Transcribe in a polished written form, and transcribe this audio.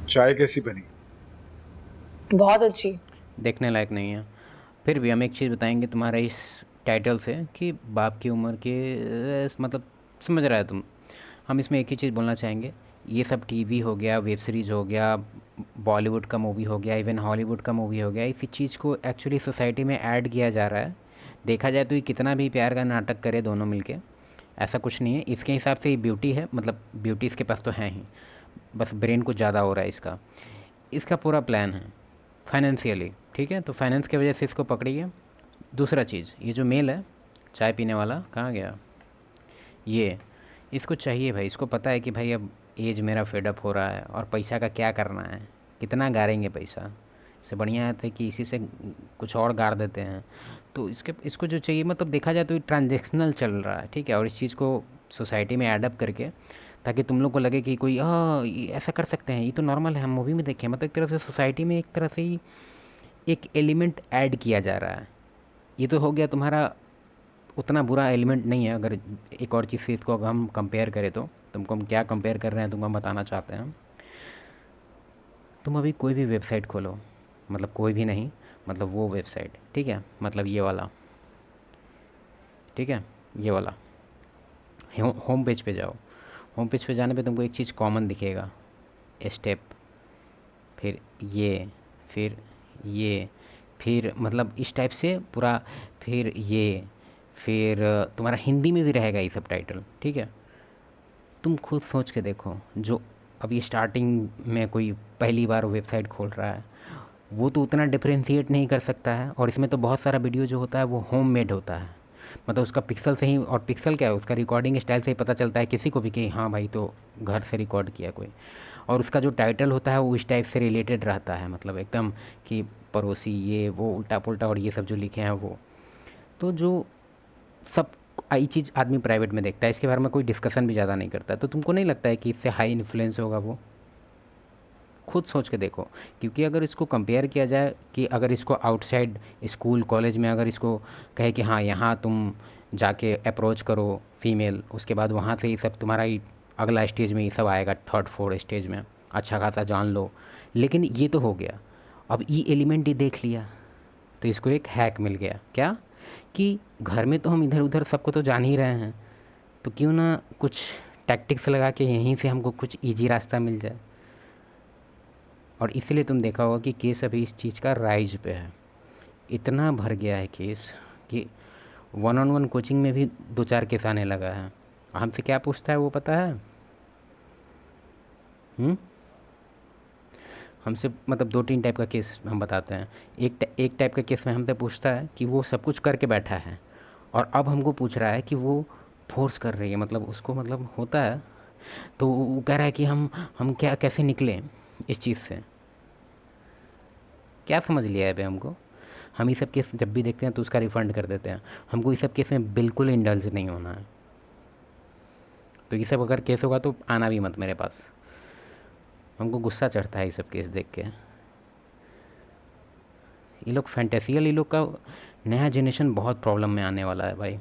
चाय कैसी बनी? बहुत अच्छी। देखने लायक नहीं है। फिर भी हम एक चीज़ बताएंगे तुम्हारे इस टाइटल से कि बाप की उम्र के मतलब समझ रहा है तुम। हम इसमें एक ही चीज़ बोलना चाहेंगे, ये सब टीवी हो गया, वेब सीरीज़ हो गया, बॉलीवुड का मूवी हो गया, इवन हॉलीवुड का मूवी हो गया, इसी चीज़ को एक्चुअली सोसाइटी में ऐड किया जा रहा है। देखा जाए तो ये कितना भी प्यार का नाटक करे दोनों मिलके, ऐसा कुछ नहीं है। इसके हिसाब से ये ब्यूटी है, मतलब ब्यूटी इसके पास तो है ही, बस ब्रेन कुछ ज़्यादा हो रहा है इसका। इसका पूरा प्लान है फाइनेंशियली, ठीक है, तो फाइनेंस की वजह से इसको पकड़िए। दूसरा चीज़, ये जो मेल है चाय पीने वाला, कहाँ गया ये, इसको चाहिए भाई, इसको पता है कि भाई अब एज मेरा फेडअप हो रहा है और पैसा का क्या करना है, कितना गाड़ेंगे पैसा, इससे बढ़िया है कि इसी से कुछ और गाड़ देते हैं। तो इसको जो चाहिए, मतलब देखा जाए तो ये ट्रांजेक्शनल चल रहा है, ठीक है, और इस चीज़ को सोसाइटी में एडअप करके, ताकि तुम लोग को लगे कि कोई ये ऐसा कर सकते हैं, ये तो नॉर्मल है, हम मूवी में देखें, मतलब एक तरह से सोसाइटी में एक तरह से ही एक एलिमेंट ऐड किया जा रहा है। ये तो हो गया तुम्हारा, उतना बुरा एलिमेंट नहीं है। अगर एक और चीज़ से इसको अगर हम कंपेयर करें तो तुमको हम क्या कंपेयर कर रहे हैं तुमको हम बताना चाहते हैं। तुम अभी कोई भी वेबसाइट खोलो, मतलब कोई भी नहीं, मतलब वो वेबसाइट, ठीक है, मतलब ये वाला, ठीक है, ये वाला होम पेज पे जाओ। होम पेज पे जाने पे तुमको एक चीज़ कॉमन दिखेगा, स्टेप, फिर ये, फिर ये, फिर मतलब इस टाइप से पूरा, फिर ये, फिर तुम्हारा हिंदी में भी रहेगा ये सब टाइटल, ठीक है। तुम खुद सोच के देखो, जो अभी स्टार्टिंग में कोई पहली बार वेबसाइट खोल रहा है, वो तो उतना डिफरेंशिएट नहीं कर सकता है, और इसमें तो बहुत सारा वीडियो जो होता है वो होम मेड होता है, मतलब उसका पिक्सल से ही, और पिक्सल क्या है, उसका रिकॉर्डिंग स्टाइल से ही पता चलता है किसी को भी कि हाँ भाई तो घर से रिकॉर्ड किया कोई। और उसका जो टाइटल होता है वो इस टाइप से रिलेटेड रहता है, मतलब एकदम कि पड़ोसी ये वो उल्टा पुल्टा और ये सब जो लिखे हैं वो, तो जो सब आई चीज़ आदमी प्राइवेट में देखता है, इसके बारे में कोई डिस्कशन भी ज़्यादा नहीं करता, तो तुमको नहीं लगता है कि इससे हाई इन्फ्लुएंस होगा वो? खुद सोच के देखो। क्योंकि अगर इसको कंपेयर किया जाए कि अगर इसको आउटसाइड स्कूल कॉलेज में अगर इसको कहे कि हाँ यहाँ तुम जाके अप्रोच करो फीमेल, उसके बाद वहाँ से ये सब तुम्हारा ही अगला स्टेज में ये सब आएगा, थर्ड फोर्थ स्टेज में अच्छा खासा जान लो। लेकिन ये तो हो गया, अब ई एलिमेंट ही देख लिया, तो इसको एक हैक मिल गया क्या, कि घर में तो हम इधर उधर सबको तो जान ही रहे हैं, तो क्यों ना कुछ टैक्टिक्स लगा के यहीं से हमको कुछ इजी रास्ता मिल जाए। और इसलिए तुम देखा होगा कि केस अभी इस चीज़ का राइज पे है, इतना भर गया है केस कि वन ऑन वन कोचिंग में भी दो चार केस आने लगा है। हमसे क्या पूछता है वो पता है? हम्म? हमसे मतलब दो तीन टाइप का केस हम बताते हैं। एक टाइप का केस में हमसे पूछता है कि वो सब कुछ करके बैठा है, और अब हमको पूछ रहा है कि वो फोर्स कर रही है, मतलब उसको मतलब होता है, तो वो कह रहा है कि हम क्या कैसे निकलें इस चीज़ से। क्या समझ लिया है बे हमको? हम ये सब केस जब भी देखते हैं तो उसका रिफ़ंड कर देते हैं। हमको ये सब केस में बिल्कुल इंडल्ज नहीं होना है। तो ये सब अगर केस होगा तो आना भी मत मेरे पास, हमको गुस्सा चढ़ता है ये सब केस देख के। ये लोग फैंटेसियल, ये लोग का नया जनरेशन बहुत प्रॉब्लम में आने वाला है भाई।